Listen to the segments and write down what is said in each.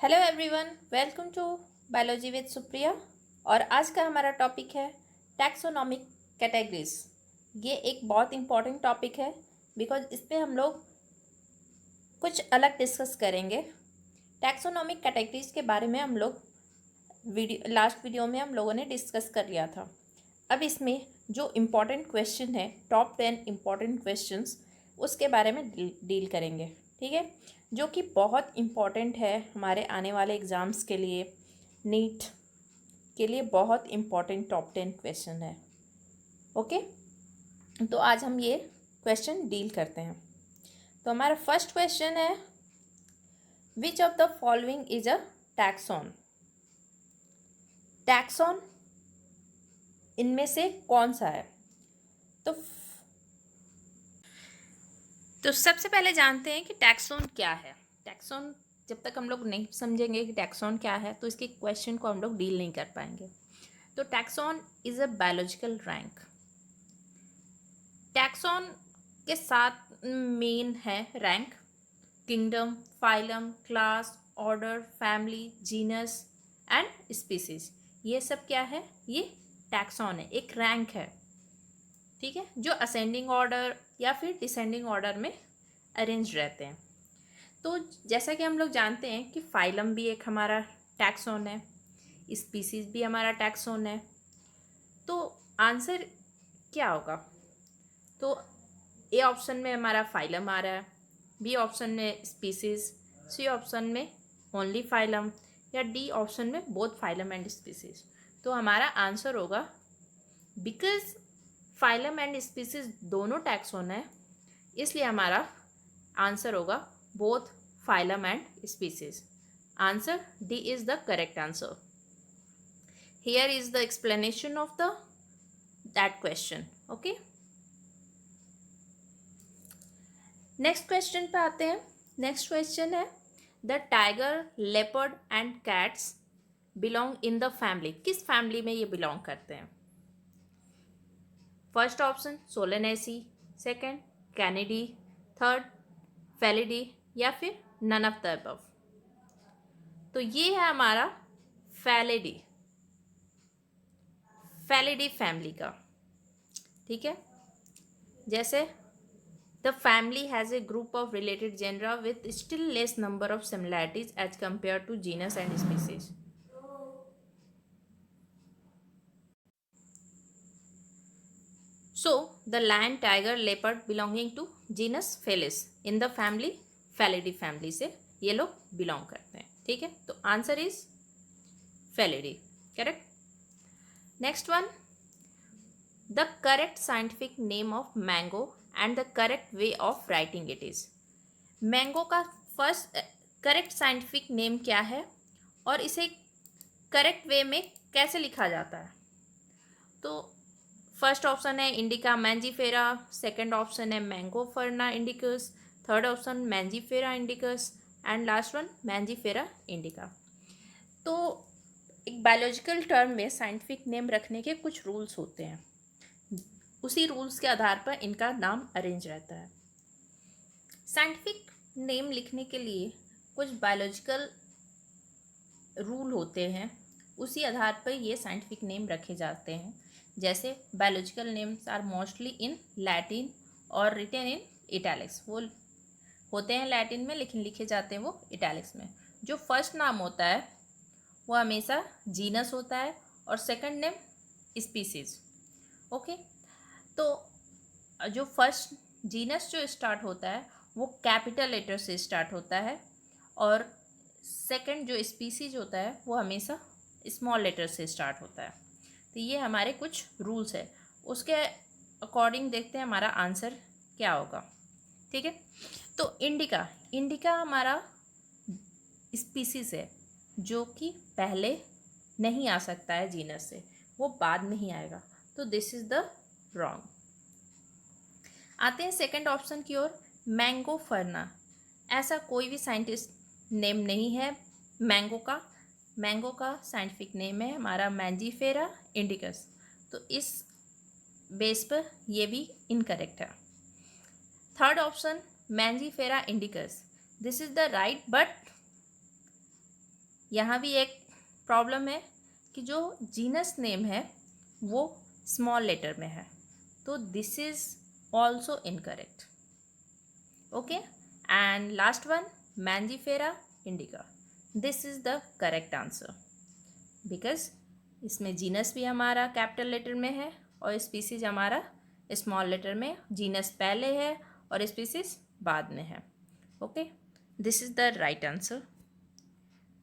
Hello everyone, welcome to biology with Supriya. और आज का हमारा टॉपिक है टैक्सोनॉमिक कैटेगरीज। ये एक बहुत इम्पॉर्टेंट टॉपिक है बिकॉज इस पे हम लोग कुछ अलग डिस्कस करेंगे। टैक्सोनॉमिक कैटेगरीज के बारे में हम लोग लास्ट वीडियो में हम लोगों ने डिस्कस कर लिया था। अब इसमें जो इम्पॉर्टेंट क्वेश्चन है, टॉप 10 इम्पॉर्टेंट क्वेश्चंस, उसके बारे में डील करेंगे। ठीक है, जो कि बहुत इम्पॉर्टेंट है हमारे आने वाले एग्ज़ाम्स के लिए, नीट के लिए बहुत इम्पॉर्टेंट टॉप 10 क्वेश्चन है। ओके, तो आज हम ये क्वेश्चन डील करते हैं। तो हमारा फर्स्ट क्वेश्चन है, विच of the following is a taxon. Taxon इनमें से कौन सा है? तो सबसे पहले जानते हैं कि टैक्सॉन क्या है। टैक्सॉन जब तक हम लोग नहीं समझेंगे कि टैक्सॉन क्या है तो इसके क्वेश्चन को हम लोग डील नहीं कर पाएंगे। तो taxon is a biological rank. Taxon के साथ मेन है rank, kingdom, phylum, class, order, family, genus and species. ये सब क्या है? ये टैक्सॉन है, एक रैंक है। ठीक है, जो असेंडिंग ऑर्डर या फिर डिसेंडिंग ऑर्डर में अरेंज रहते हैं। तो जैसा कि हम लोग जानते हैं कि फाइलम भी एक हमारा टैक्सॉन है, स्पीसीज भी हमारा टैक्सॉन है। तो आंसर क्या होगा? तो ए ऑप्शन में हमारा फाइलम आ रहा है, बी ऑप्शन में स्पीसीज, सी ऑप्शन में ओनली फाइलम, या डी ऑप्शन में बोथ फाइलम एंड स्पीसीज। तो हमारा आंसर होगा, बिकॉज फाइलम एंड स्पीसीज दोनों टैक्सॉन है, इसलिए हमारा आंसर होगा both phylum and species. Answer D is the correct answer. Here is the explanation of the that question. Okay, next question पे आते हैं। नेक्स्ट क्वेश्चन है, the tiger, leopard and cats belong in the family. किस family में ये belong करते हैं? First option Solanaceae, second Canidae, third Felidae, या फिर नन ऑफ द अबव। तो ये है हमारा फैलिडी, फैलिडी फैमिली का। ठीक है, जैसे the family has a group of related genera with still less number of similarities as compare to genus and species. So, the lion, tiger, leopard belonging to genus Felis in the family Felidae family से ये लोग belong करते हैं। ठीक है, तो answer is Felidae, correct. Next one, the correct scientific name of mango and the correct way of writing it is. Mango का first correct scientific name क्या है और इसे करेक्ट वे में कैसे लिखा जाता है? तो फर्स्ट ऑप्शन है इंडिका मैंजीफेरा, सेकंड ऑप्शन है mangoferna indicus, third option Mangifera indicus and last one Mangifera indica. तो एक बायोलॉजिकल टर्म में साइंटिफिक नेम रखने के कुछ रूल्स होते हैं, उसी रूल्स के आधार पर इनका नाम अरेंज रहता है। साइंटिफिक नेम लिखने के लिए कुछ बायोलॉजिकल रूल होते हैं, उसी आधार पर ये साइंटिफिक नेम रखे जाते हैं। जैसे biological names are mostly in Latin और रिटेन इन इटैलिक्स। वो होते हैं लैटिन में लेकिन लिखे जाते हैं वो इटैलिक्स में। जो फर्स्ट नाम होता है वो हमेशा जीनस होता है और सेकंड नेम स्पीसीज। ओके, तो जो फर्स्ट जीनस जो स्टार्ट होता है वो कैपिटल लेटर से स्टार्ट होता है और सेकंड जो स्पीसीज होता है वो हमेशा स्मॉल लेटर से स्टार्ट होता है। तो ये हमारे कुछ रूल्स है, उसके अकॉर्डिंग देखते हैं हमारा आंसर क्या होगा। ठीक है, तो इंडिका, इंडिका हमारा स्पीसीज है जो कि पहले नहीं आ सकता है जीनस से, वो बाद में ही आएगा। तो दिस इज द रॉन्ग। आते हैं सेकंड ऑप्शन की ओर, मैंगोफर्ना। ऐसा कोई भी साइंटिस्ट नेम नहीं है मैंगो का। मैंगो का साइंटिफिक नेम है हमारा मैंजीफेरा इंडिकस। तो इस बेस पर ये भी इनकरेक्ट है। Third option Mangifera indicus, this is the right, but यहाँ भी एक प्रॉब्लम है कि जो जीनस नेम है वो स्मॉल लेटर में है, तो this is also incorrect. Okay, and last one, Mangifera indica. This is the correct answer because इसमें जीनस भी हमारा कैपिटल लेटर में है और स्पीसीज हमारा स्मॉल लेटर में. जीनस पहले है और स्पीसीज बाद में है. Okay, this is the right answer.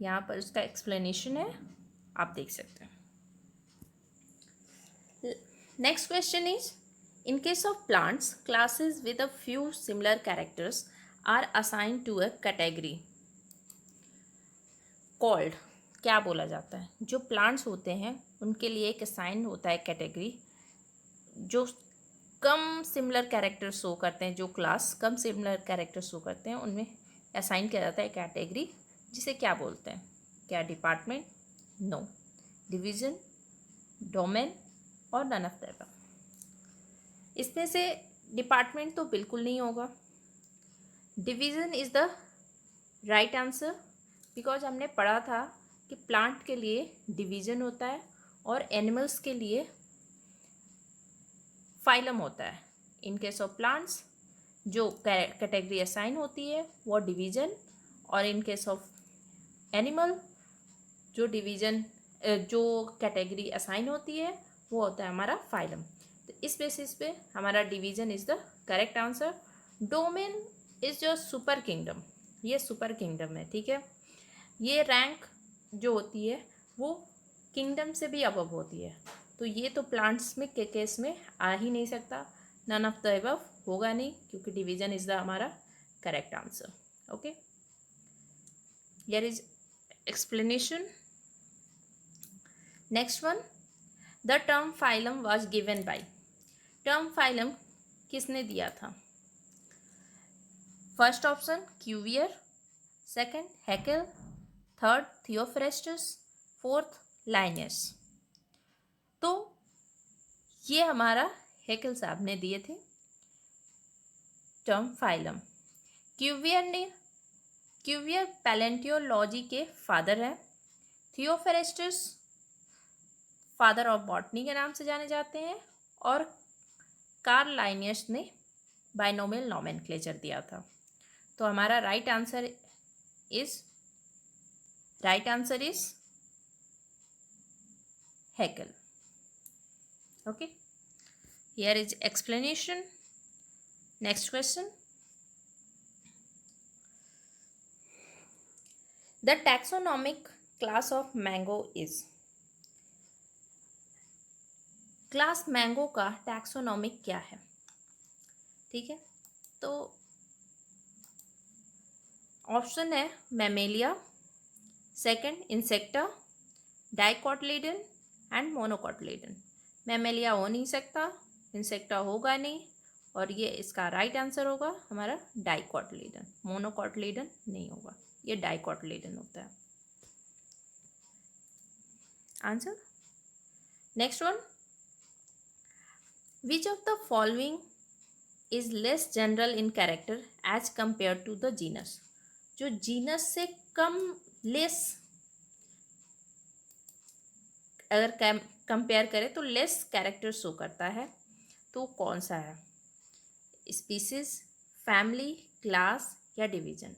यहाँ पर उसका एक्सप्लेनेशन है, आप देख सकते हैं. Next question is, in case of plants classes with a few similar characters are assign to a category called. क्या बोला जाता है? जो प्लांट्स होते हैं उनके लिए एक असाइन होता है कैटेगरी, जो कम सिमिलर कैरेक्टर शो करते हैं, जो क्लास कम सिमिलर कैरेक्टर शो करते हैं उनमें असाइन किया जाता है कैटेगरी, जिसे क्या बोलते हैं? क्या डिपार्टमेंट? नो. डिवीजन, डोमेन और नन ऑफ द अबव. इसमें से डिपार्टमेंट तो बिल्कुल नहीं होगा. Division is the right answer because हमने पढ़ा था कि प्लांट के लिए डिवीजन होता है और एनिमल्स के लिए फाइलम होता है. इन केस ऑफ प्लांट्स जो कैटेगरी असाइन होती है वो डिवीजन, और इन केस ऑफ एनिमल जो डिवीजन जो कैटेगरी असाइन होती है वो होता है हमारा फाइलम. तो इस बेसिस पे हमारा division is the correct answer. Domain is जो सुपर किंगडम, ये सुपर किंगडम है. ठीक है, ये रैंक जो होती है वो किंगडम से भी अबव होती है. तो ये तो प्लांट्स में के केस में आ ही नहीं सकता. नन ऑफ द अबव होगा नहीं क्योंकि डिवीजन इज द हमारा correct answer. Okay, here is explanation. Next one, the term phylum was given by. Term phylum किसने दिया था? First option Cuvier, second Haeckel, third Theophrastus, fourth Linnaeus. तो ये हमारा हैकेल साहब ने दिए थे टर्म फाइलम. क्यूवियर पैलेंटियोलॉजी के फादर हैं. थियोफ्रेस्टस फादर ऑफ बॉटनी के नाम से जाने जाते हैं, और कार्ल लाइनियस ने बाइनोमियल नोमेनक्लेचर दिया था. तो हमारा right answer is Hückel. Okay, here is explanation. Next question, the taxonomic class of mango is. Class mango का टैक्सोनॉमिक क्या है? ठीक है, तो ऑप्शन है Mammalia, second Insecta, dicotyledon and monocotyledon. Mammalia हो नहीं सकता, इंसेक्टा होगा नहीं, और ये इसका राइट आंसर होगा हमारा डाइकोटिलिडन. मोनोकोटिलिडन नहीं होगा, ये डाइकोटिलिडन होता है answer. Next one, which of the following is less general in character as compare to the genus. जो जीनस से कम, लेस अगर कंपेयर करें तो लेस कैरेक्टर शो करता है, तो कौन सा है? स्पीसीज, फैमिली, क्लास या डिवीजन.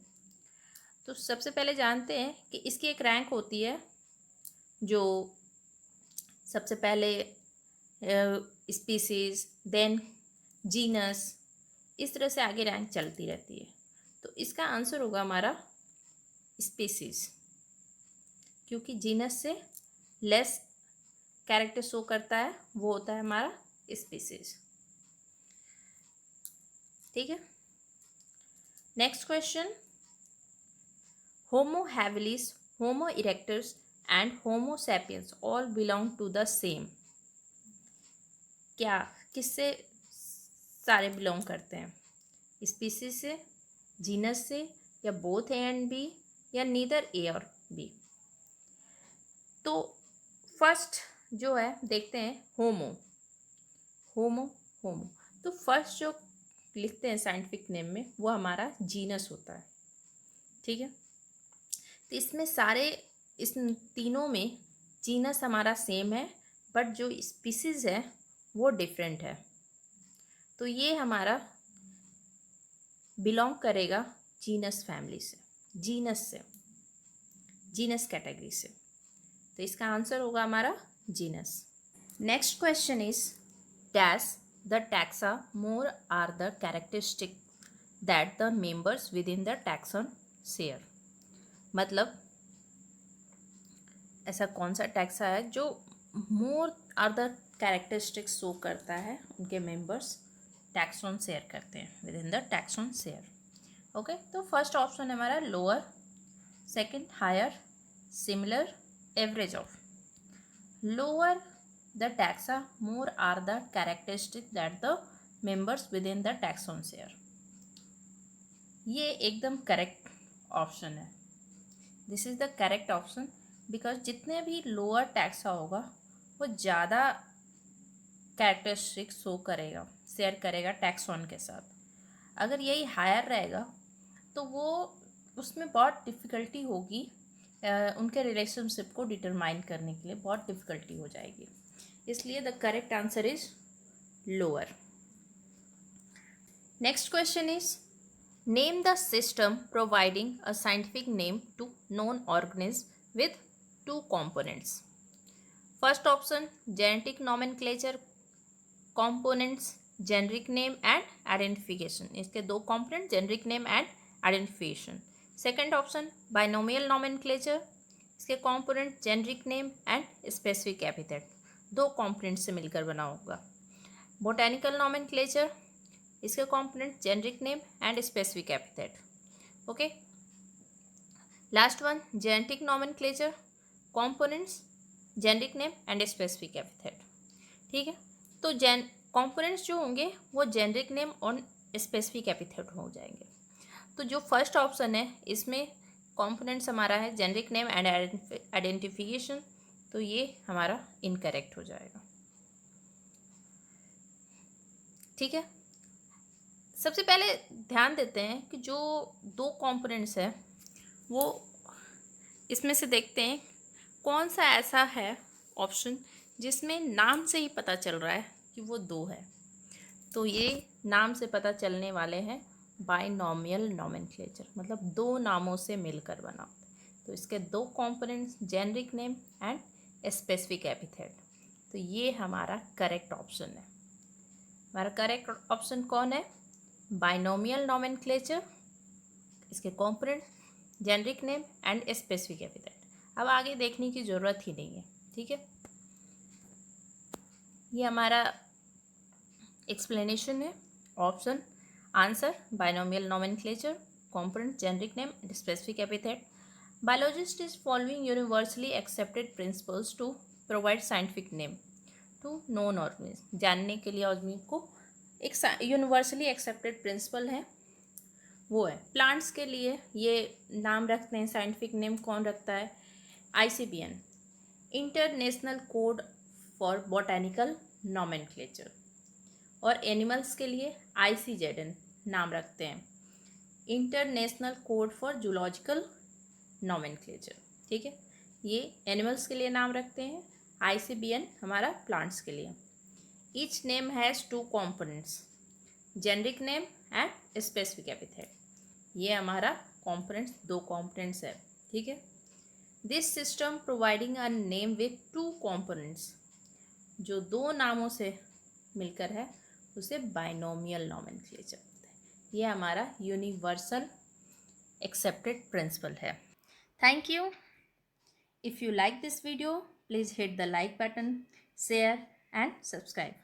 तो सबसे पहले जानते हैं कि इसकी एक रैंक होती है, जो सबसे पहले स्पीसीज, देन जीनस, इस तरह से आगे रैंक चलती रहती है. तो इसका आंसर होगा हमारा स्पीसीज, क्योंकि जीनस से लेस कैरेक्टर शो करता है, वो होता है हमारा स्पीसीज. ठीक है, next question, Homo habilis, Homo erectus and Homo sapiens all belong to the same. क्या किससे सारे बिलोंग करते हैं? स्पीसीज से, जीनस से, या बोथ ए एंड बी, या नीदर ए और बी. तो फर्स्ट जो है देखते हैं, होमो होमो होमो. तो फर्स्ट जो लिखते हैं साइंटिफिक नेम में वो हमारा जीनस होता है. ठीक है, तो इसमें सारे इस तीनों में जीनस हमारा सेम है, बट जो स्पीसीज है वो डिफरेंट है। तो ये हमारा बिलोंग करेगा जीनस फैमिली से, जीनस कैटेगरी से। तो इसका आंसर होगा हमारा genus. Next question is dash the taxa more are the characteristic that the members within the taxon share. मतलब ऐसा कौन सा टैक्सा है जो more are the characteristics show करता है, उनके मेंबर्स टैक्सॉन शेयर करते हैं within the taxon share. Okay, तो फर्स्ट ऑप्शन है हमारा lower, second higher, similar, average of. Lower the taxa more are the characteristic that the members within the taxon share. ये एकदम correct option है। This is the correct option because जितने भी lower taxa होगा वो ज़्यादा characteristic show करेगा, share करेगा टैक्सॉन के साथ। अगर यही हायर रहेगा तो वो उसमें बहुत डिफ़िकल्टी होगी, उनके रिलेशनशिप को डिटरमाइन करने के लिए बहुत डिफ़िकल्टी हो जाएगी। इसलिए the correct answer is lower. Next question is name the system providing a scientific name to known organism with two components. First option genetic nomenclature, components, generic name and identification. इसके दो component, generic name and identification. Second option binomial nomenclature, इसके component generic name and specific epithet. दो component से मिलकर बना होगा। Botanical nomenclature, इसके component generic name and specific epithet. Okay, last one genetic nomenclature, components, generic name and specific epithet. ठीक है, तो कॉम्पोनेंट्स जो होंगे वो जेनरिक नेम और स्पेसिफिक एपिथेट हो जाएंगे। तो जो फर्स्ट ऑप्शन है इसमें कॉम्पोनेंट्स हमारा है जेनरिक नेम एंड आइडेंटिफिकेशन, तो ये हमारा इनकरेक्ट हो जाएगा। ठीक है, सबसे पहले ध्यान देते हैं कि जो दो कॉम्पोनेंट्स है वो इसमें से देखते हैं कौन सा ऐसा है ऑप्शन जिसमें नाम से ही पता चल रहा है कि वो दो है। तो ये नाम से पता चलने वाले हैं बाइनोमियल नॉमेनक्लेचर, मतलब दो नामों से मिलकर बना। तो इसके दो components generic name and specific epithet. तो ये हमारा करेक्ट ऑप्शन है। हमारा करेक्ट ऑप्शन कौन है? बाइनोमियल नॉमेनक्लेचर, इसके component generic name and specific epithet. अब आगे देखने की ज़रूरत ही नहीं है। ठीक है, ये हमारा एक्सप्लेनेशन है। Option answer binomial nomenclature, component generic name and specific epithet. Biologist is following universally accepted principles to provide scientific name to known organism. जानने के लिए आदमी को एक यूनिवर्सली एक्सेप्टेड प्रिंसिपल है वो है। प्लांट्स के लिए ये नाम रखते हैं, साइंटिफिक नेम कौन रखता है? ICBN, international code for botanical nomenclature. और एनिमल्स के लिए ICZN नाम रखते हैं, international code for zoological nomenclature. ठीक है, ये एनिमल्स के लिए नाम रखते हैं, ICBN हमारा प्लांट्स के लिए। Each name has two components, generic name and specific epithet. ये हमारा कॉम्पोनेंट्स, दो कॉम्पोनेंट्स है। ठीक है, this system providing a name with two components, जो दो नामों से मिलकर है उसे बाइनोमियल नॉमेनक्लेचर बोलते हैं। ये हमारा यूनिवर्सल एक्सेप्टेड प्रिंसिपल है। Thank you. If you like this video please hit the like button, share and subscribe.